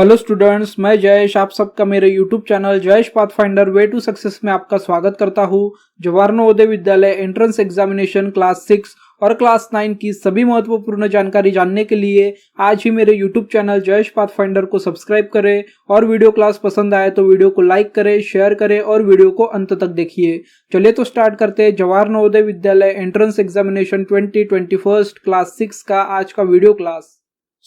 Hello students, मैं जयेश आप सबका मेरे YouTube channel Jayesh pathfinder way to success में आपका स्वागत करता हूं। Jawahar Navodaya Vidyalaya entrance examination class 6 और क्लास 9 की सभी महत्वपूर्ण जानकारी जानने के लिए आज ही मेरे यूट्यूब चैनल जयेश पाथफाइंडर को सब्सक्राइब करें और वीडियो क्लास पसंद आए तो वीडियो को लाइक करें, शेयर करें और वीडियो को अंत तक देखिए। चलिए तो स्टार्ट करते हैं Jawahar Navodaya Vidyalaya entrance examination 2021 class 6 का आज का वीडियो क्लास।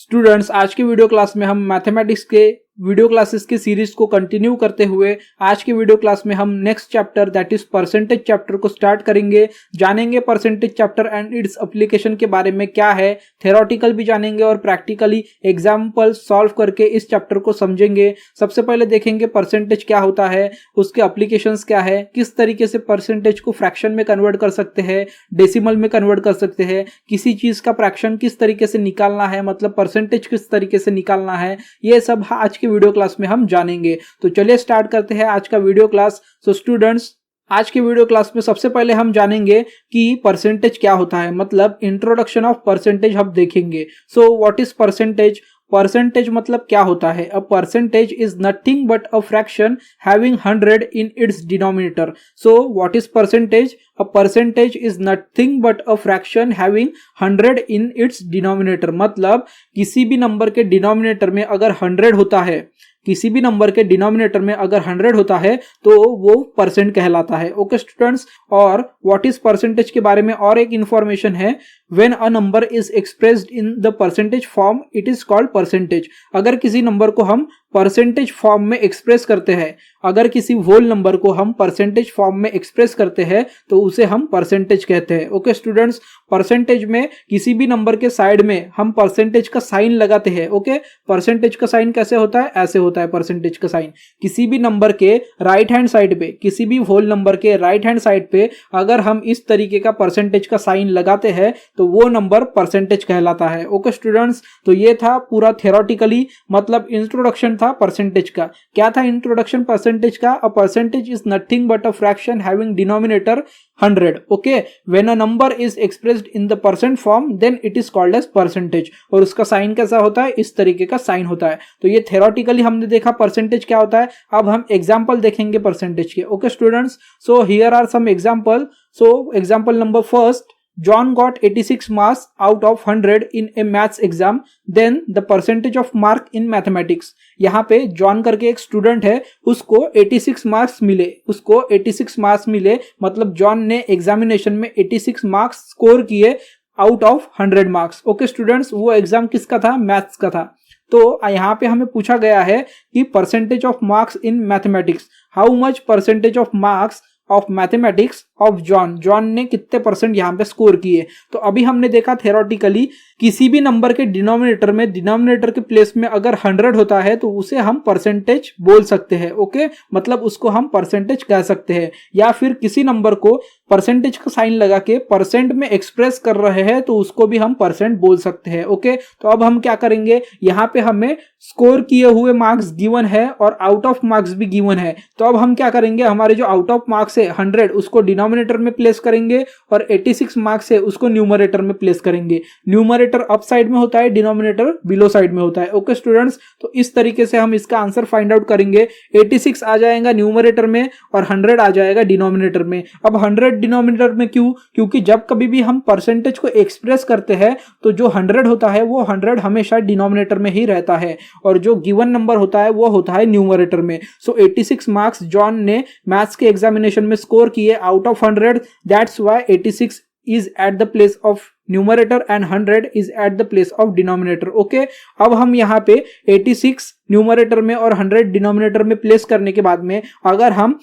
स्टूडेंट्स, आज के वीडियो क्लास में हम मैथमेटिक्स के वीडियो क्लासेस की सीरीज को कंटिन्यू करते हुए आज के वीडियो क्लास में हम next chapter that is percentage chapter को स्टार्ट करेंगे। जानेंगे percentage chapter and its application के बारे में क्या है, थ्योरेटिकल भी जानेंगे और प्रैक्टिकली एग्जाम्पल सॉल्व करके इस चैप्टर को समझेंगे। सबसे पहले देखेंगे परसेंटेज क्या होता है, उसके एप्लीकेशंस क्या है, किस तरीके से परसेंटेज को फ्रैक्शन में कन्वर्ट कर सकते हैं, डेसिमल में कन्वर्ट कर सकते हैं, किसी चीज का फ्रैक्शन किस तरीके से निकालना है, मतलब परसेंटेज किस तरीके से निकालना है, ये सब आज वीडियो क्लास में हम जानेंगे। तो चलिए स्टार्ट करते हैं आज का वीडियो क्लास। सो स्टूडेंट्स, आज के वीडियो क्लास में सबसे पहले हम जानेंगे कि परसेंटेज क्या होता है, मतलब इंट्रोडक्शन ऑफ परसेंटेज हम देखेंगे। So what is percentage? Percentage मतलब क्या होता है? अ percentage is nothing but a fraction having 100 in its denominator. So what is percentage? A percentage is nothing but a fraction having 100 in its denominator. मतलब किसी भी number के denominator में अगर 100 होता है, किसी भी नंबर के डिनोमिनेटर में अगर 100 होता है तो वो परसेंट कहलाता है। ओके स्टूडेंट्स, और व्हाट इज परसेंटेज के बारे में और एक इंफॉर्मेशन है। When a number is expressed in the percentage form it is called percentage. अगर किसी नंबर को हम परसेंटेज फॉर्म में एक्सप्रेस करते हैं, अगर किसी होल नंबर को हम परसेंटेज फॉर्म में एक्सप्रेस करते हैं तो उसे हम परसेंटेज कहते हैं। ओके स्टूडेंट्स, परसेंटेज में किसी भी नंबर के साइड में हम परसेंटेज का साइन लगाते हैं। ओके, परसेंटेज का साइन कैसे होता है? ऐसे होता है परसेंटेज का साइन। किसी भी नंबर के राइट हैंड साइड पे, किसी भी होल नंबर के राइट हैंड साइड पे अगर हम इस तरीके का परसेंटेज का साइन लगाते हैं तो वो नंबर परसेंटेज कहलाता है। ओके स्टूडेंट्स, तो ये था पूरा थ्योरेटिकली, मतलब इंट्रोडक्शन था परसेंटेज का। क्या था इंट्रोडक्शन परसेंटेज का? A percentage is nothing but a fraction having denominator 100. Okay, when a number is expressed in the percent form then it is called as percentage. और उसका साइन कैसा होता है? इस तरीके का साइन होता है। तो ये थ्योरेटिकली हमने देखा परसेंटेज क्या होता है। अब हम एग्जांपल देखेंगे परसेंटेज के। Okay students, so here are some example. So example number first, John got 86 marks out of 100 in a maths exam. Then the percentage of mark in mathematics. यहाँ पे जॉन करके एक स्टूडेंट है, उसको 86 marks मिले, उसको 86 marks मिले, मतलब जॉन ने एग्जामिनेशन में 86 मार्क्स स्कोर किए out of 100 marks. Okay students, वो एग्जाम किसका था? मैथ्स का था। तो यहाँ पे हमें पूछा गया है कि percentage of marks in mathematics, how much percentage of marks of mathematics of John, John ने कितने परसेंट यहाँ पे स्कोर किए। तो अभी हमने देखा थ्योरेटिकली किसी भी नंबर के डिनोमिनेटर में, डिनोमिनेटर के प्लेस में अगर 100 होता है तो उसे हम परसेंटेज बोल सकते हैं। ओके, मतलब उसको हम परसेंटेज कह सकते हैं। या फिर किसी नंबर को परसेंटेज का साइन लगा के परसेंट में एक्सप्रेस कर रहे हैं तो उसको भी हम परसेंट बोल सकते हैं। ओके, तो अब हम क्या करेंगे, यहाँ पे हमें स्कोर किए हुए मार्क्स गिवन है और आउट ऑफ मार्क्स भी गिवन है। तो अब हम क्या करेंगे, हमारे जो आउट ऑफ मार्क्स है 100 उसको डिनोमिनेटर में प्लेस करेंगे और 86 मार्क्स है उसको न्यूमरेटर में प्लेस करेंगे। न्यूमरेटर अप साइड में होता है, डिनोमिनेटर बिलो साइड में होता है। ओके स्टूडेंट्स, तो इस तरीके से हम इसका आंसर फाइंड आउट करेंगे। 86 आ जाएगा न्यूमरेटर में और 100 आ जाएगा डिनोमिनेटर में। अब 100 डिनोमिनेटर में क्यों? क्योंकि जब कभी भी हम परसेंटेज को एक्सप्रेस करते हैं तो जो 100 होता है वो 100 हमेशा डिनोमिनेटर में ही रहता है और जो गिवन नंबर होता है वो होता है न्यूमरेटर में। सो 86 मार्क्स जॉन ने मैथ्स के एग्जामिनेशन में स्कोर किए out of 100, that's why 86 is at the place of numerator and 100 is at the place of denominator. Okay, अब हम यहाँ पे 86 न्यूमरेटर में और 100 डिनोमिनेटर में प्लेस करने के बाद में अगर हम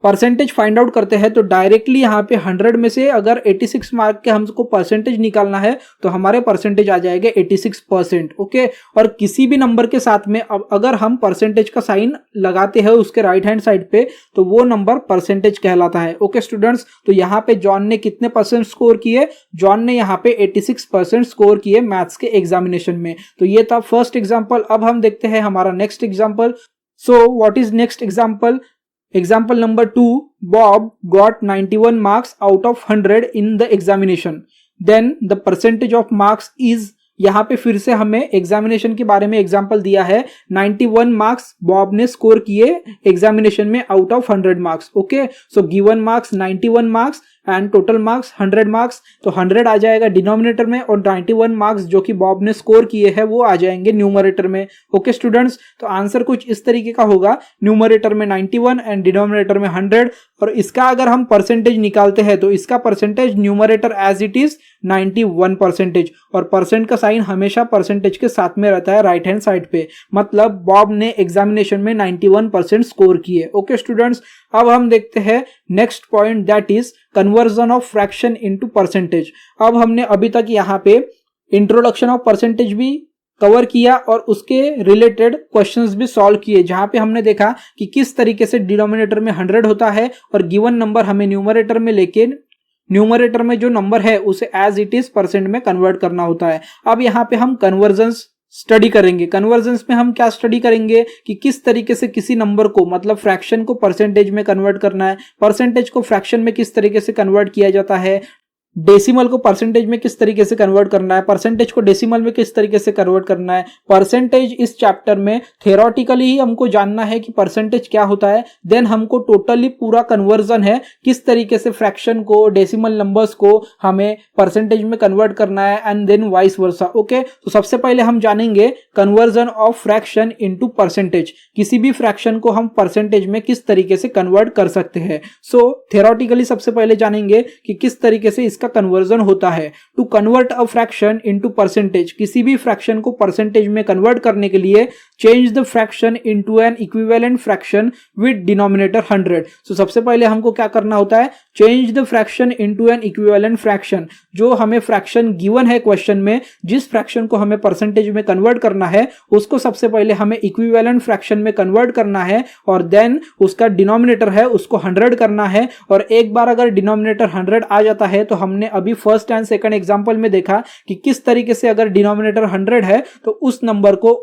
परसेंटेज फाइंड आउट करते हैं तो डायरेक्टली यहाँ पे 100 में से अगर 86 मार्क के हमको परसेंटेज निकालना है तो हमारे परसेंटेज आ जाएगा 86%। ओके, और किसी भी नंबर के साथ में अब अगर हम परसेंटेज का साइन लगाते हैं उसके राइट हैंड साइड पे तो वो नंबर परसेंटेज कहलाता है। ओके स्टूडेंट्स, तो यहाँ पे जॉन ने कितने परसेंट स्कोर किए? जॉन ने यहाँ पे 86% स्कोर किए मैथ्स के एग्जामिनेशन में। तो ये था फर्स्ट एग्जाम्पल। अब हम देखते हैं हमारा next example. So what is next example? Example number 2, Bob got 91 marks out of 100 in the examination. Then the percentage of marks is यहाँ पे फिर से हमें एग्जामिनेशन के बारे में एग्जांपल दिया है। 91 मार्क्स बॉब ने स्कोर किए एग्जामिनेशन में out of 100 marks. Okay, so given marks 91 marks and total marks 100 marks, तो 100 आ जाएगा डिनोमिनेटर में और 91 मार्क्स जो कि बॉब ने स्कोर किए हैं वो आ जाएंगे न्यूमरेटर में। ओके स्टूडेंट्स, तो आंसर कुछ इस तरीके का होगा, न्यूमरेटर में 91 एंड डिनोमिनेटर में 100। और इसका अगर हम परसेंटेज निकालते हैं तो इसका percentage numerator as it is 91%, और परसेंट का साइन हमेशा परसेंटेज के साथ में रहता है राइट हैंड साइड पे, मतलब बॉब ने एग्जामिनेशन में 91% स्कोर किए। ओके स्टूडेंट्स, अब हम देखते हैं next point, that is conversion of fraction into percentage. अब हमने अभी तक यहाँ पे इंट्रोडक्शन ऑफ परसेंटेज भी कवर किया और उसके रिलेटेड क्वेश्चंस भी सॉल्व किए, जहां पे हमने देखा कि किस तरीके से डिनोमिनेटर में 100 होता है और गिवन नंबर हमें न्यूमरेटर में लेके न्यूमरेटर में जो नंबर है उसे एज इट इज परसेंट में कन्वर्ट करना होता है। अब यहाँ पे हम कन्वर्जन्स स्टडी करेंगे। कन्वर्जन्स में हम क्या स्टडी करेंगे कि किस तरीके से किसी नंबर को, मतलब फ्रैक्शन को परसेंटेज में कन्वर्ट करना है, परसेंटेज को फ्रैक्शन में किस तरीके से कन्वर्ट किया जाता है, डेसिमल को परसेंटेज में किस तरीके से कन्वर्ट करना है, परसेंटेज को डेसिमल में किस तरीके से कन्वर्ट करना है। परसेंटेज इस चैप्टर में थियोरेटिकली ही हमको जानना है कि परसेंटेज क्या होता है, देन हमको टोटली पूरा कन्वर्जन है किस तरीके से फ्रैक्शन को, डेसिमल नंबर्स को हमें परसेंटेज में कन्वर्ट करना है and then vice versa. Okay, तो सबसे पहले हम जानेंगे conversion of fraction into percentage. किसी भी फ्रैक्शन को हम परसेंटेज में किस तरीके से कन्वर्ट कर सकते हैं। सो थियोरेटिकली सबसे पहले जानेंगे कि किस तरीके से इसका कन्वर्जन होता है। To convert a fraction into percentage, किसी भी फ्रैक्शन को परसेंटेज में कन्वर्ट करने के लिए change the fraction into an equivalent fraction with denominator 100। सो सबसे पहले हमको क्या करना होता है, change the fraction into an equivalent fraction. जो हमें फ्रैक्शन गिवन है क्वेश्चन में, जिस फ्रैक्शन को हमें परसेंटेज में कन्वर्ट करना है उसको सबसे पहले हमें इक्विवेलेंट फ्रैक्शन में कन्वर्ट करना है और देन उसका डिनोमिनेटर है उसको 100 करना है। और एक बार अगर डिनोमिनेटर 100 आ जाता है तो हमने अभी फर्स्ट एंड सेकंड एग्जांपल में देखा कि किस तरीके से अगर डिनोमिनेटर 100 है तो उस नंबर को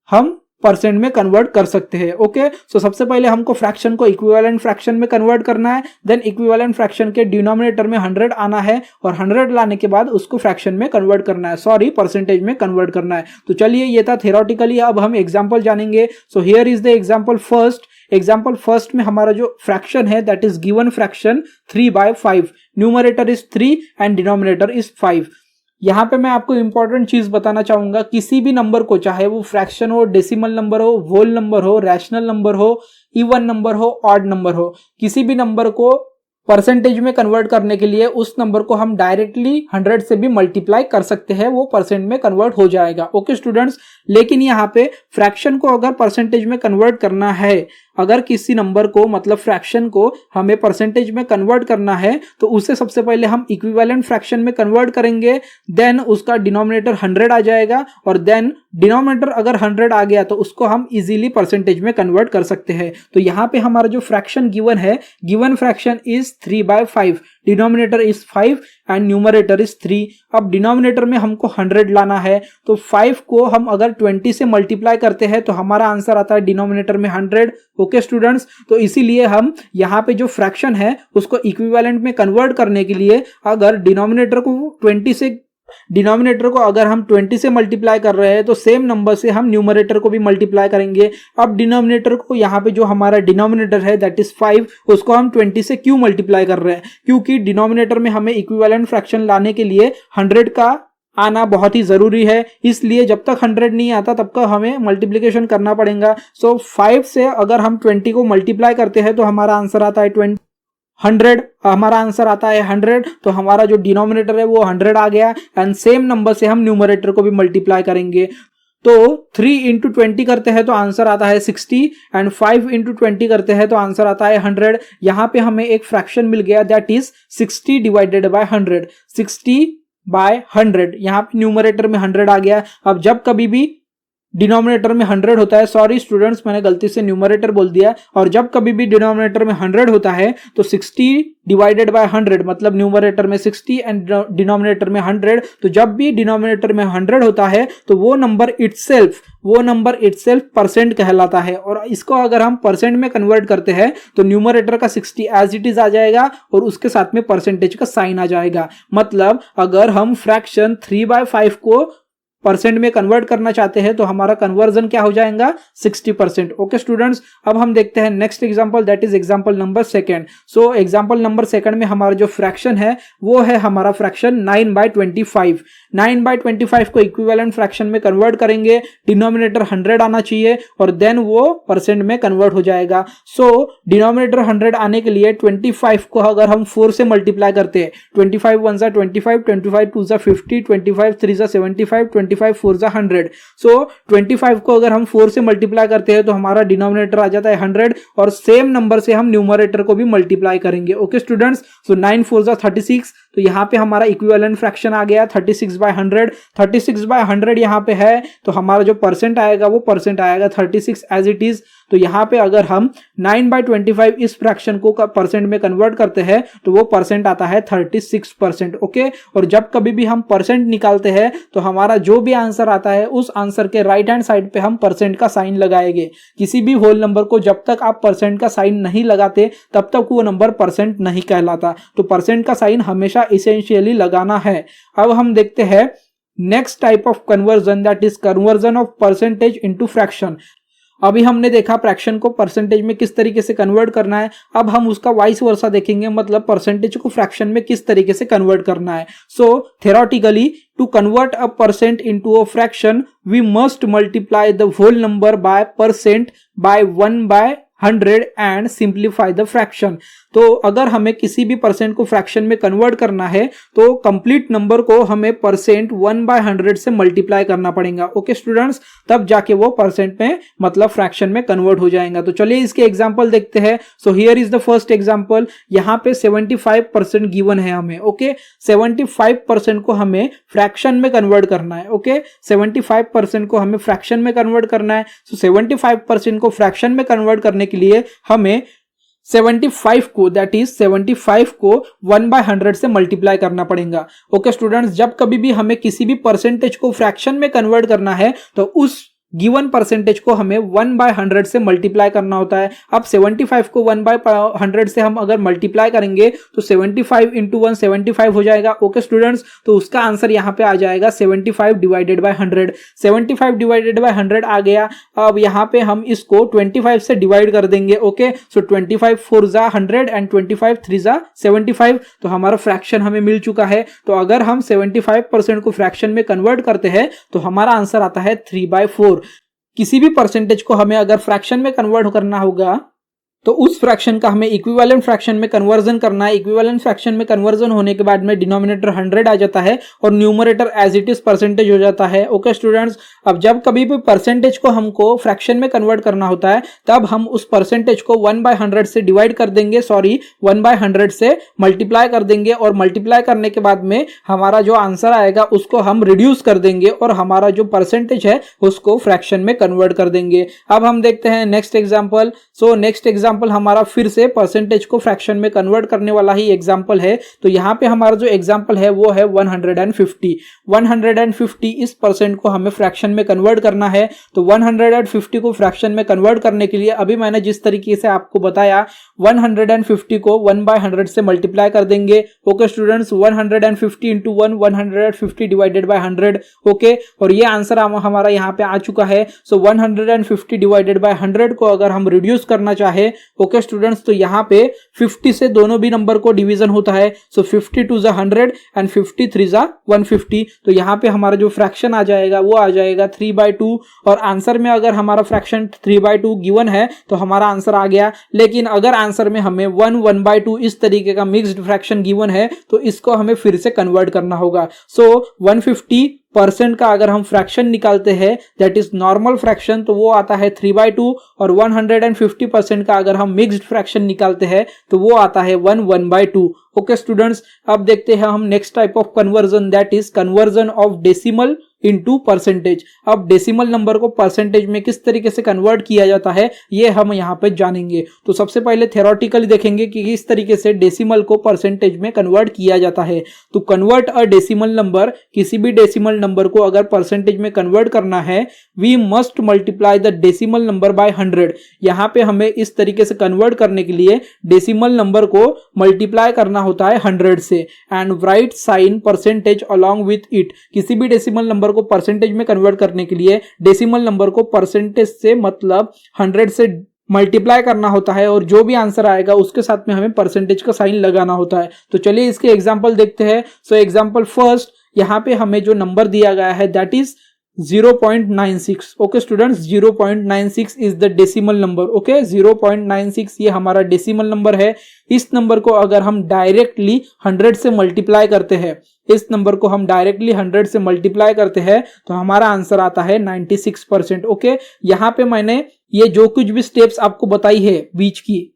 हम परसेंट में कन्वर्ट कर सकते हैं। ओके, सो सबसे पहले हमको फ्रैक्शन को इक्विवेलेंट फ्रैक्शन में कन्वर्ट करना है, देन इक्विवेलेंट फ्रैक्शन के डिनोमिनेटर में 100 आना है और 100 लाने के बाद उसको फ्रैक्शन में कन्वर्ट करना है, परसेंटेज में कन्वर्ट करना है। तो चलिए ये था थियोरेटिकली, अब हम एग्जांपल जानेंगे। सो here is the example first. Example first में हमारा जो फ्रैक्शन है that is given fraction 3/5, numerator is 3 and denominator is 5। यहाँ पे मैं आपको इंपॉर्टेंट चीज बताना चाहूंगा, किसी भी नंबर को, चाहे वो फ्रैक्शन हो, डेसिमल नंबर हो, होल नंबर हो, रैशनल नंबर हो, इवन नंबर हो, ऑड नंबर हो, किसी भी नंबर को परसेंटेज में कन्वर्ट करने के लिए उस नंबर को हम डायरेक्टली 100 से भी मल्टीप्लाई कर सकते हैं, वो परसेंट में कन्वर्ट हो जाएगा। ओके स्टूडेंट्स, लेकिन यहाँ पे फ्रैक्शन को अगर परसेंटेज में कन्वर्ट करना है, अगर किसी नंबर को, मतलब फ्रैक्शन को हमें परसेंटेज में कन्वर्ट करना है तो उसे सबसे पहले हम इक्विवेलेंट फ्रैक्शन में कन्वर्ट करेंगे, देन उसका डिनोमिनेटर 100 आ जाएगा और देन डिनोमिनेटर अगर 100 आ गया तो उसको हम इजीली परसेंटेज में कन्वर्ट कर सकते हैं। तो यहाँ पे हमारा जो फ्रैक्शन गिवन है, given fraction is 3/5, denominator is 5 and numerator is 3। अब डिनोमिनेटर में हमको 100 लाना है तो 5 को हम अगर 20 से मल्टीप्लाई करते हैं तो हमारा आंसर आता है डिनोमिनेटर में 100। ओके स्टूडेंट्स, तो इसीलिए हम यहाँ पे जो फ्रैक्शन है उसको इक्विवेलेंट में कन्वर्ट करने के लिए अगर डिनोमिनेटर को अगर हम 20 से मल्टीप्लाई कर रहे हैं तो सेम नंबर से हम न्यूमरेटर को भी मल्टीप्लाई करेंगे। अब डिनोमिनेटर को, यहाँ पे जो हमारा डिनोमिनेटर है दैट इज 5, उसको हम 20 से क्यों मल्टीप्लाई कर रहे हैं, क्योंकि डिनोमिनेटर में हमें इक्विवेलेंट फ्रैक्शन लाने के लिए 100 का आना बहुत ही जरूरी है, इसलिए जब तक 100 नहीं आता तब तक हमें मल्टीप्लिकेशन करना पड़ेगा। सो 5 से अगर हम 20 को मल्टीप्लाई करते हैं तो हमारा आंसर आता है 100, हमारा आंसर आता है 100। तो हमारा जो डिनोमिनेटर है वो 100 आ गया एंड सेम नंबर से हम न्यूमरेटर को भी मल्टीप्लाई करेंगे। तो 3 इंटू 20 करते हैं तो आंसर आता है 60 एंड 5 इंटू 20 करते हैं तो आंसर आता है 100। यहाँ पे हमें एक फ्रैक्शन मिल गया दैट इज 60 डिवाइडेड बाय 100, 60/100। यहाँ पे न्यूमरेटर में 100 आ गया। अब जब कभी भी डिनोमिनेटर में 100 होता है, सॉरी स्टूडेंट्स मैंने गलती से न्यूमरेटर बोल दिया, और जब कभी भी डिनोमिनेटर में 100 होता है तो 60 डिवाइडेड बाय 100, मतलब न्यूमरेटर में 60 एंड डिनोमिनेटर में 100। तो जब भी डिनोमिनेटर में 100 होता है तो वो नंबर इटसेल्फ परसेंट कहलाता है, और इसको अगर हम परसेंट में कन्वर्ट करते हैं तो न्यूमरेटर का 60 एज इट इज आ जाएगा और उसके साथ में परसेंटेज का साइन आ जाएगा। मतलब अगर हम फ्रैक्शन 3/5 को परसेंट में कन्वर्ट करना चाहते हैं तो हमारा कन्वर्जन क्या हो जाएगा 60%। ओके स्टूडेंट्स, अब हम देखते हैं next example, that is example number second. So example number second में हमारा जो फ्रैक्शन है वो है हमारा फ्रैक्शन 9/25। 9/25 को इक्विवेलेंट फ्रैक्शन में कन्वर्ट करेंगे, डिनोमिनेटर 100 आना चाहिए और देन वो परसेंट में कन्वर्ट हो जाएगा। सो डिनोमिनेटर 100 आने के लिए 25 को अगर हम 4 से मल्टीप्लाई करते हैं, 25 1 जा 25, 25 2 जा 50, 25 3 जा 75, 25 4 जा 100। सो 25 को अगर हम 4 से मल्टीप्लाई करते हैं तो हमारा डिनोमिनेटर आ जाता है 100 और सेम नंबर से हम न्यूमरेटर को भी मल्टीप्लाई करेंगे। ओके स्टूडेंट्स, सो 9 4 जा 36, तो यहाँ पे हमारा इक्विवेलेंट फ्रैक्शन आ गया 36/100। 36/100 यहाँ पे है तो हमारा जो परसेंट आएगा वो परसेंट आएगा 36 एज इट इज। तो यहाँ पे अगर हम 9/25 इस फ्रैक्शन को परसेंट में कन्वर्ट करते हैं तो वो परसेंट आता है 36%। ओके, और जब कभी भी हम परसेंट निकालते हैं तो हमारा जो भी आंसर आता है उस आंसर के राइट हैंड साइड पे हम परसेंट का साइन लगाएंगे। किसी भी होल नंबर को जब तक आप परसेंट का साइन नहीं लगाते तब तक वो नंबर परसेंट नहीं कहलाता। तो परसेंट का साइन हमेशा इसेंशियली लगाना है। अब हम देखते हैं next type of conversion, that is conversion of percentage into fraction. अभी हमने देखा फ्रैक्शन को परसेंटेज में किस तरीके से कन्वर्ट करना है, अब हम उसका वाइस वर्सा देखेंगे, मतलब परसेंटेज को फ्रैक्शन में किस तरीके से कन्वर्ट करना है। So theoretically to convert a percent into a fraction we must multiply the whole number by percent by 1/100 and simplify the fraction. तो अगर हमें किसी भी परसेंट को फ्रैक्शन में कन्वर्ट करना है तो कंप्लीट नंबर को हमें परसेंट 1/100 से मल्टीप्लाई करना पड़ेगा। ओके स्टूडेंट्स, तब जाके वो परसेंट में मतलब फ्रैक्शन में कन्वर्ट हो जाएगा। तो चलिए इसके एग्जांपल देखते हैं। So here is the first example. यहाँ पे 75% गिवन है हमें। ओके, 75% को हमें फ्रैक्शन में कन्वर्ट करना है। ओके, 75% को हमें फ्रैक्शन में कन्वर्ट करना है। सो 75% को फ्रैक्शन में कन्वर्ट करने के लिए हमें 75 को, दैट इज 75 को 1/100 से मल्टीप्लाई करना पड़ेगा। ओके स्टूडेंट्स, जब कभी भी हमें किसी भी परसेंटेज को फ्रैक्शन में कन्वर्ट करना है तो उस गिवन परसेंटेज को हमें 1/100 से मल्टीप्लाई करना होता है। अब 75 को 1/100 से हम अगर मल्टीप्लाई करेंगे तो 75 इंटू 1 75 हो जाएगा। ओके स्टूडेंट्स, तो उसका आंसर यहाँ पे आ जाएगा 75 डिवाइडेड बाय 100। 75 डिवाइडेड बाय 100 आ गया। अब यहाँ पे हम इसको 25 से डिवाइड कर देंगे। ओके, सो 25 4 जा 100 एंड 25 3 जा 75। तो हमारा फ्रैक्शन हमें मिल चुका है। तो अगर हम 75% को फ्रैक्शन में कन्वर्ट करते हैं तो हमारा आंसर आता है 3/4। किसी भी परसेंटेज को हमें अगर फ्रैक्शन में कन्वर्ट करना होगा तो उस फ्रैक्शन का हमें इक्विवेलेंट फ्रैक्शन में कन्वर्जन करना है। इक्विवेलेंट फ्रैक्शन में कन्वर्जन होने के बाद में डिनोमिनेटर 100 आ जाता है और numerator as it is percentage हो जाता है। ओके स्टूडेंट्स, अब जब कभी भी परसेंटेज को हमको फ्रैक्शन में कन्वर्ट करना होता है तब हम उस परसेंटेज को 1/100 से डिवाइड कर देंगे, 1/100 से मल्टीप्लाई कर देंगे और मल्टीप्लाई करने के बाद में हमारा जो आंसर आएगा उसको हम रिड्यूस कर देंगे और हमारा जो परसेंटेज है उसको फ्रैक्शन में कन्वर्ट कर देंगे। अब हम देखते हैं next example. So next example हमारा फिर से परसेंटेज को फ्रैक्शन में कन्वर्ट करने वाला ही एग्जांपल है। तो यहाँ पे हमारा जो एग्जांपल है वो है 150। 150 इस परसेंट को हमें फ्रैक्शन में कन्वर्ट करना है। तो 150 को फ्रैक्शन में कन्वर्ट करने के लिए अभी मैंने जिस तरीके से आपको बताया 150 को 1/100 से मल्टीप्लाई कर देंगे। Okay students, 150 into 1 150 divided by 100। Okay, और ये आंसर हमारा यहाँ पे आ चुका है। सो 150 डिवाइडेड बाय 100 को अगर हम रिड्यूस करना चाहे ओके स्टूडेंट्स, तो यहाँ पे 50 से दोनों भी नंबर को डिवीजन होता है। सो 50 2 जा 100 एंड 50 3 जा 150। तो यहाँ पे हमारा जो फ्रैक्शन आ जाएगा वो आ जाएगा 3/2 और आंसर में अगर हमारा फ्रैक्शन 3/2 गिवन है तो हमारा आंसर आ गया। लेकिन अगर आंसर में हमें 1/2 इस तरीके का मिक्स्ड फ्रैक्शन गिवन है तो इसको हमें फिर से कन्वर्ट करना होगा। सो 150% का अगर हम फ्रैक्शन निकालते हैं दैट इज नॉर्मल फ्रैक्शन तो वो आता है 3/2 और 150% का अगर हम मिक्स्ड फ्रैक्शन निकालते हैं तो वो आता है 1/2। ओके स्टूडेंट्स, अब देखते हैं हम next type of conversion that is conversion of decimal into percentage. अब डेसिमल नंबर को परसेंटेज में किस तरीके से कन्वर्ट किया जाता है ये हम यहाँ पे जानेंगे। तो सबसे पहले थ्योरेटिकली देखेंगे कि किस तरीके से डेसिमल को परसेंटेज में कन्वर्ट किया जाता है। तो कन्वर्ट अ डेसिमल नंबर, किसी भी डेसिमल नंबर को अगर परसेंटेज में कन्वर्ट करना है we must multiply the decimal number by 100। यहाँ पे हमें इस तरीके से कन्वर्ट करने के लिए डेसिमल नंबर को मल्टीप्लाई करना होता है 100 से and write sign percentage along with it. किसी भी डेसिमल नंबर नंबर को परसेंटेज में कन्वर्ट करने के लिए डेसिमल नंबर को परसेंटेज से मतलब 100 से मल्टीप्लाई करना होता है और जो भी आंसर आएगा उसके साथ में हमें परसेंटेज का साइन लगाना होता है। तो चलिए इसके एग्जांपल देखते हैं। सो एग्जांपल फर्स्ट, यहाँ पे हमें जो नंबर दिया गया है that is 0.96। Okay students, 0.96 is the decimal number. Okay 0.96 ये हमारा डेसिमल नंबर है। इस नंबर को अगर हम डायरेक्टली 100 से मल्टीप्लाई करते हैं, इस नंबर को हम डायरेक्टली 100 से मल्टीप्लाई करते हैं तो हमारा आंसर आता है 96%। ओके, यहाँ पे मैंने ये जो कुछ भी स्टेप्स आपको बताई है बीच की,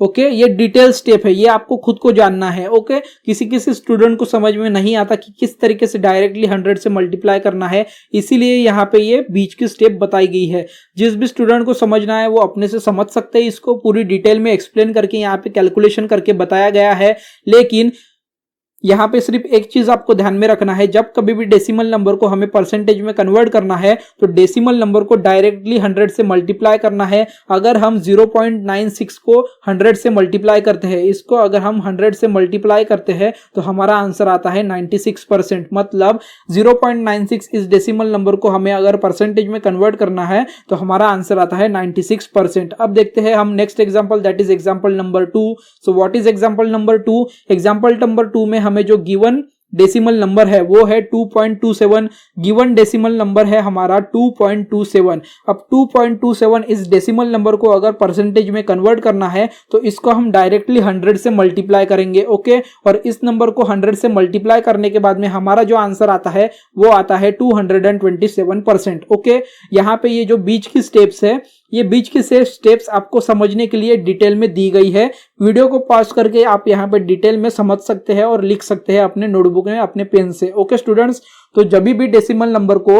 ओके ये डिटेल स्टेप है, ये आपको खुद को जानना है। ओके, किसी स्टूडेंट को समझ में नहीं आता कि किस तरीके से डायरेक्टली 100 से मल्टीप्लाई करना है, इसीलिए यहाँ पे ये बीच की स्टेप बताई गई है। जिस भी स्टूडेंट को समझना है वो अपने से समझ सकते हैं, इसको पूरी डिटेल में एक्सप्लेन करके यहाँ पे कैलकुलेशन करके बताया गया है। लेकिन यहाँ पे सिर्फ एक चीज आपको ध्यान में रखना है, जब कभी भी डेसिमल नंबर को हमें परसेंटेज में कन्वर्ट करना है तो डेसिमल नंबर को डायरेक्टली 100 से मल्टीप्लाई करना है। अगर हम 0.96 को 100 से मल्टीप्लाई करते हैं, इसको अगर हम 100 से मल्टीप्लाई करते हैं तो हमारा आंसर आता है 96%। मतलब 0.96 इस डेसिमल नंबर को हमें अगर परसेंटेज में कन्वर्ट करना है तो हमारा आंसर आता है 96%। अब देखते हैं हम next example, that is example number 2। So what is example number 2? Example number 2 में हमें जो गिवन डेसिमल नंबर है वो है 2.27। गिवन डेसिमल नंबर है हमारा 2.27। अब 2.27 इस डेसिमल नंबर को अगर परसेंटेज में कन्वर्ट करना है तो इसको हम डायरेक्टली 100 से मल्टीप्लाई करेंगे। ओके, और इस नंबर को 100 से मल्टीप्लाई करने के बाद में हमारा जो आंसर आता है वो आता है 227%। ओके, यहाँ पे ये जो बीच की स्टेप्स है, ये बीच की स्टेप्स आपको समझने के लिए डिटेल में दी गई है। वीडियो को पॉज करके आप यहाँ पे डिटेल में समझ सकते हैं और लिख सकते हैं अपने नोटबुक में अपने पेन से। ओके स्टूडेंट्स, तो जब भी डेसिमल नंबर को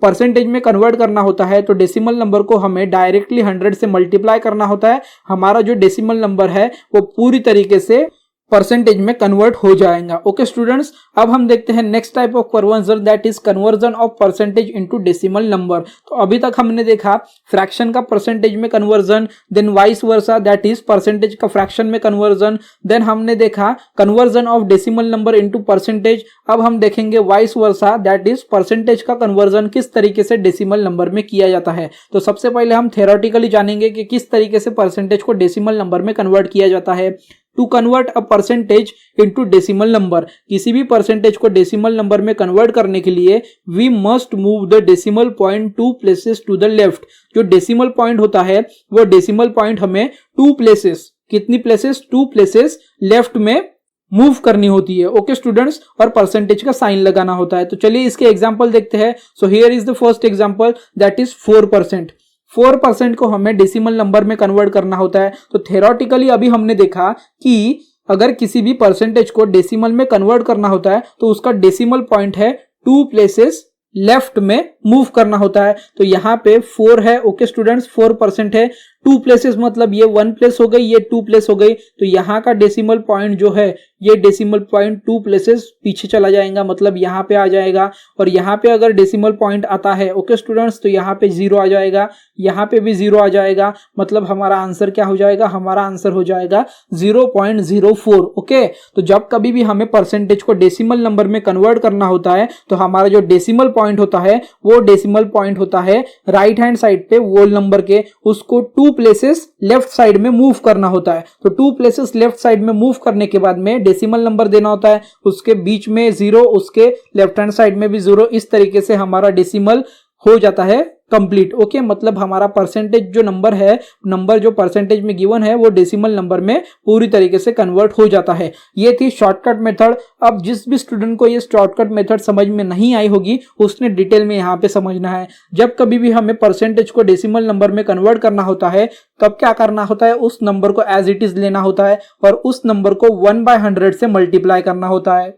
परसेंटेज में कन्वर्ट करना होता है तो डेसिमल नंबर को हमें डायरेक्टली 100 से मल्टीप्लाई करना होता है। हमारा जो डेसिमल नंबर है वो पूरी तरीके से परसेंटेज में कन्वर्ट हो जाएगा। ओके स्टूडेंट्स, अब हम देखते हैं next type of conversion, that is conversion of percentage into decimal number. तो अभी तक हमने देखा फ्रैक्शन का परसेंटेज में conversion, then vice versa that is percentage का फ्रैक्शन में कन्वर्जन, देन हमने देखा conversion of decimal number into percentage. अब हम देखेंगे vice versa that is percentage का कन्वर्जन किस तरीके से डेसिमल नंबर में किया जाता है। तो सबसे पहले हम थ्योरेटिकली जानेंगे कि किस तरीके से परसेंटेज को डेसिमल नंबर में कन्वर्ट किया जाता है। To convert a percentage into decimal number, किसी भी परसेंटेज को डेसिमल नंबर में कन्वर्ट करने के लिए we must move the decimal point 2 places to the left. जो डेसिमल पॉइंट होता है वो डेसिमल पॉइंट हमें 2 प्लेसेस, कितनी प्लेसेस? 2 प्लेसेस लेफ्ट में मूव करनी होती है। ओके स्टूडेंट्स, और परसेंटेज का साइन लगाना होता है। तो चलिए इसके एग्जांपल देखते हैं। So here is the first example, that is 4%। 4% को हमें डेसिमल नंबर में कन्वर्ट करना होता है। तो थ्योरेटिकली अभी हमने देखा कि अगर किसी भी परसेंटेज को डेसिमल में कन्वर्ट करना होता है तो उसका डेसिमल पॉइंट है 2 प्लेसेस लेफ्ट में मूव करना होता है। तो यहाँ पे 4 है। ओके स्टूडेंट्स, 4% है। 2 प्लेसेस मतलब ये 1 प्लेस हो गई, ये 2 प्लेस हो गई। तो यहाँ का डेसिमल पॉइंट जो है ये डेसिमल पॉइंट 2 प्लेसेस पीछे चला जाएगा, मतलब यहाँ पे आ जाएगा। और यहाँ पे अगर डेसिमल पॉइंट आता है ओके स्टूडेंट्स तो यहाँ पे 0 आ जाएगा, यहाँ पे भी 0 आ जाएगा। मतलब हमारा आंसर क्या हो जाएगा? हमारा आंसर हो जाएगा 0.04। ओके, तो जब कभी भी हमें परसेंटेज को डेसिमल नंबर में कन्वर्ट करना होता है तो हमारा जो डेसिमल पॉइंट होता है वो डेसिमल पॉइंट होता है राइट हैंड साइड पे वोल नंबर के, उसको 2 प्लेसेस लेफ्ट साइड में मूव करना होता है। तो 2 प्लेसेस लेफ्ट साइड में मूव करने के बाद में डेसिमल नंबर देना होता है, उसके बीच में 0, उसके लेफ्ट हैंड साइड में भी 0। इस तरीके से हमारा डेसिमल हो जाता है कंप्लीट। ओके, मतलब हमारा परसेंटेज जो नंबर है, नंबर जो परसेंटेज में गिवन है वो डेसिमल नंबर में पूरी तरीके से कन्वर्ट हो जाता है। ये थी शॉर्टकट मेथड। अब जिस भी स्टूडेंट को ये शॉर्टकट मेथड समझ में नहीं आई होगी उसने डिटेल में यहाँ पे समझना है। जब कभी भी हमें परसेंटेज को डेसिमल नंबर में कन्वर्ट करना होता है तब क्या करना होता है? उस नंबर को एज इट इज लेना होता है और उस नंबर को 1/100 से मल्टीप्लाई करना होता है।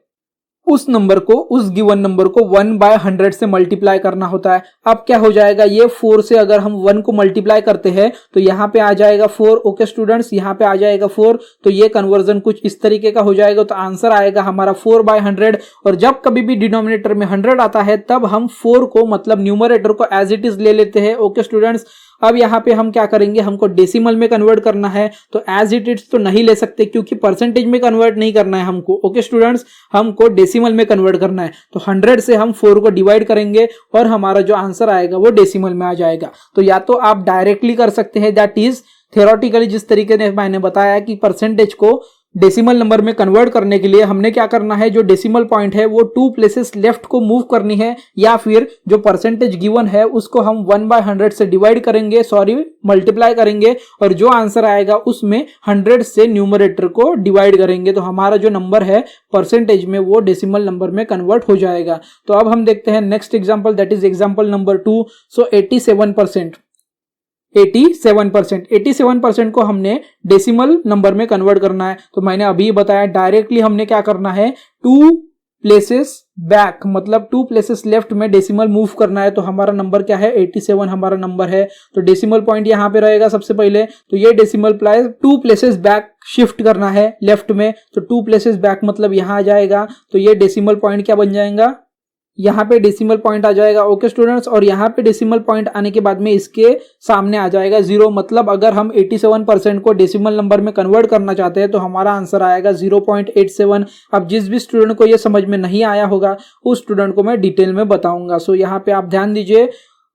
उस नंबर को, उस गिवन नंबर को 1/100 से मल्टीप्लाई करना होता है। अब क्या हो जाएगा? ये 4 से अगर हम 1 को मल्टीप्लाई करते हैं तो यहाँ पे आ जाएगा 4। ओके स्टूडेंट्स, यहाँ पे आ जाएगा 4। तो ये कन्वर्जन कुछ इस तरीके का हो जाएगा। तो आंसर आएगा हमारा 4/100। और जब कभी भी डिनोमिनेटर में 100 आता है तब हम 4 को मतलब न्यूमरेटर को एज इट इज ले लेते हैं। ओके स्टूडेंट्स, अब यहाँ पे हम क्या करेंगे, हमको डेसिमल में कन्वर्ट करना है, तो एज इट इज तो नहीं ले सकते क्योंकि परसेंटेज में कन्वर्ट नहीं करना है हमको। ओके स्टूडेंट्स, हमको डेसिमल में कन्वर्ट करना है, तो 100 से हम 4 को डिवाइड करेंगे और हमारा जो आंसर आएगा वो डेसिमल में आ जाएगा। तो या तो आप डायरेक्टली कर सकते हैं, दैट इज थ्योरेटिकली, जिस तरीके से मैंने बताया कि परसेंटेज को डेसिमल नंबर में कन्वर्ट करने के लिए हमने क्या करना है, जो डेसिमल पॉइंट है वो 2 प्लेसेस लेफ्ट को मूव करनी है, या फिर जो परसेंटेज गिवन है उसको हम 1/100 से डिवाइड करेंगे, मल्टीप्लाई करेंगे, और जो आंसर आएगा उसमें 100 से न्यूमरेटर को डिवाइड करेंगे, तो हमारा जो नंबर है परसेंटेज में वो डेसिमल नंबर में कन्वर्ट हो जाएगा। तो अब हम देखते हैं next example, that is example number 2। सो 87% को हमने डेसिमल नंबर में कन्वर्ट करना है। तो मैंने अभी बताया डायरेक्टली हमने क्या करना है, 2 प्लेसेस बैक मतलब 2 प्लेसेस लेफ्ट में डेसिमल मूव करना है। तो हमारा नंबर क्या है, 87 हमारा नंबर है। तो डेसिमल पॉइंट यहाँ पे रहेगा सबसे पहले, तो ये decimal place 2 places back shift करना है लेफ्ट में, तो 2 प्लेसेस बैक मतलब यहाँ आ जाएगा, तो ये डेसिमल पॉइंट क्या बन जाएगा, यहाँ पे डेसिमल पॉइंट आ जाएगा। ओके स्टूडेंट्स, और यहाँ पे डेसिमल पॉइंट आने के बाद में इसके सामने आ जाएगा 0, मतलब अगर हम 87% को डेसिमल नंबर में कन्वर्ट करना चाहते हैं तो हमारा आंसर आएगा 0.87। अब जिस भी स्टूडेंट को ये समझ में नहीं आया होगा उस स्टूडेंट को मैं डिटेल में बताऊंगा। सो यहाँ पे आप ध्यान दीजिए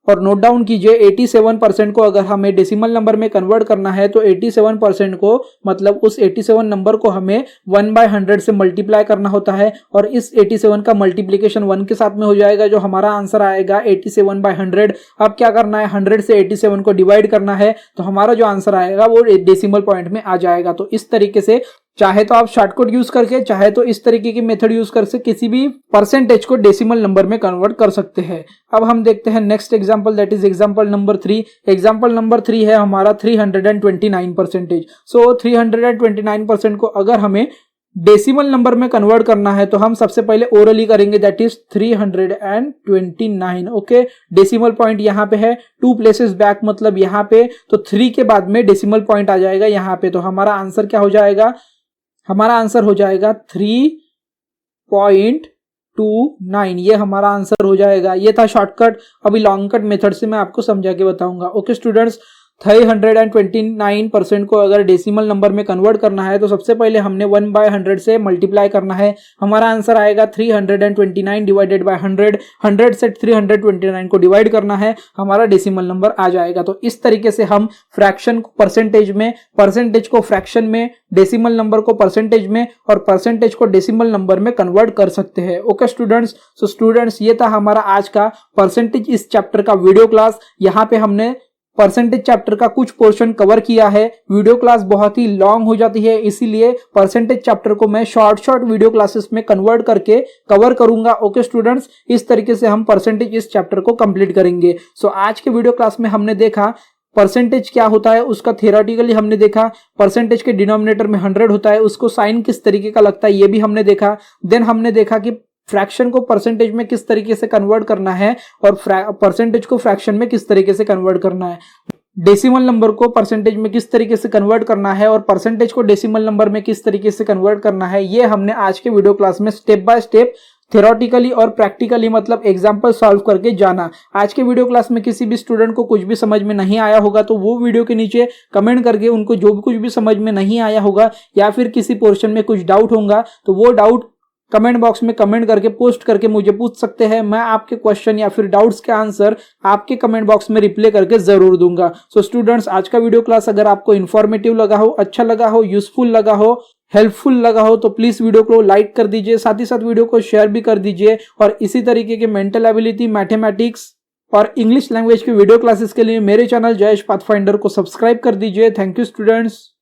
और नोट डाउन कीजिए, 87% को अगर हमें डेसिमल नंबर में कन्वर्ट करना है तो 87% को मतलब उस 87 नंबर को हमें 1/100 से मल्टीप्लाई करना होता है, और इस 87 का मल्टीप्लीकेशन 1 के साथ में हो जाएगा, जो हमारा आंसर आएगा 87/100। अब क्या करना है, 100 से 87 को डिवाइड करना है, तो हमारा जो आंसर आएगा वो डेसिमल पॉइंट में आ जाएगा। तो इस तरीके से चाहे तो आप शॉर्टकट यूज करके, चाहे तो इस तरीके की मेथड यूज करके किसी भी परसेंटेज को डेसिमल नंबर में कन्वर्ट कर सकते हैं। अब हम देखते हैं next example, that is example number 3। Example number 3 है हमारा 329%। सो 329% को अगर हमें डेसिमल नंबर में कन्वर्ट करना है तो हम सबसे पहले ओरली करेंगे, that is 329। Okay, decimal point यहाँ पे है, 2 प्लेसेस बैक मतलब यहाँ पे, तो 3 के बाद में डेसिमल पॉइंट आ जाएगा यहाँ पे, तो हमारा आंसर क्या हो जाएगा, हमारा आंसर हो जाएगा 3.29, ये हमारा आंसर हो जाएगा। ये था शॉर्टकट, अभी लॉन्ग कट मेथड से मैं आपको समझा के बताऊंगा। ओके स्टूडेंट्स, 329% को अगर डेसिमल नंबर में कन्वर्ट करना है तो सबसे पहले हमने 1/100 से मल्टीप्लाई करना है, हमारा आंसर आएगा 329 डिवाइडेड बाय 100। 100 से 329 को डिवाइड करना है, हमारा डेसिमल नंबर आ जाएगा। तो इस तरीके से हम फ्रैक्शन को परसेंटेज में, परसेंटेज को फ्रैक्शन में, डेसिमल नंबर को परसेंटेज में और परसेंटेज को डेसिमल नंबर में कन्वर्ट कर सकते हैं। ओके स्टूडेंट्स, सो स्टूडेंट्स ये था हमारा आज का परसेंटेज इस चैप्टर का वीडियो क्लास। यहाँ पे हमने परसेंटेज चैप्टर का कुछ पोर्शन कवर किया है। वीडियो क्लास बहुत ही लॉन्ग हो जाती है, इसीलिए परसेंटेज चैप्टर को मैं शॉर्ट वीडियो क्लासेस में कन्वर्ट करके कवर करूंगा। ओके स्टूडेंट्स, इस तरीके से हम परसेंटेज इस चैप्टर को कंप्लीट करेंगे। सो आज के वीडियो क्लास में हमने देखा परसेंटेज क्या होता है, उसका थियोरेटिकली हमने देखा, परसेंटेज के डिनोमिनेटर में 100 होता है, उसको साइन किस तरीके का लगता है ये भी हमने देखा। देन हमने देखा कि फ्रैक्शन को परसेंटेज में किस तरीके से कन्वर्ट करना है और परसेंटेज को फ्रैक्शन में किस तरीके से कन्वर्ट करना है, डेसिमल नंबर को परसेंटेज में किस तरीके से कन्वर्ट करना है और परसेंटेज को डेसिमल नंबर में किस तरीके से कन्वर्ट करना है, ये हमने आज के वीडियो क्लास में स्टेप बाय स्टेप थ्योरेटिकली और प्रैक्टिकली मतलब एग्जांपल सॉल्व करके जाना। आज के वीडियो क्लास में किसी भी स्टूडेंट को कुछ भी समझ में नहीं आया होगा तो वो वीडियो के नीचे कमेंट करके उनको जो भी कुछ भी समझ में नहीं आया होगा या फिर किसी पोर्शन में कुछ डाउट होगा तो वो डाउट कमेंट बॉक्स में कमेंट करके पोस्ट करके मुझे पूछ सकते हैं। मैं आपके क्वेश्चन या फिर डाउट्स के आंसर आपके कमेंट बॉक्स में रिप्लाई करके जरूर दूंगा। सो स्टूडेंट्स, आज का वीडियो क्लास अगर आपको इन्फॉर्मेटिव लगा हो, अच्छा लगा हो, यूजफुल लगा हो, हेल्पफुल लगा हो तो प्लीज वीडियो को लाइक कर दीजिए, साथ ही साथ वीडियो को शेयर भी कर दीजिए। और इसी तरीके के मेंटल एबिलिटी, मैथमेटिक्स और इंग्लिश लैंग्वेज के वीडियो क्लासेस के लिए मेरे चैनल जयेश पाथफाइंडर को सब्सक्राइब कर दीजिए। Thank you students.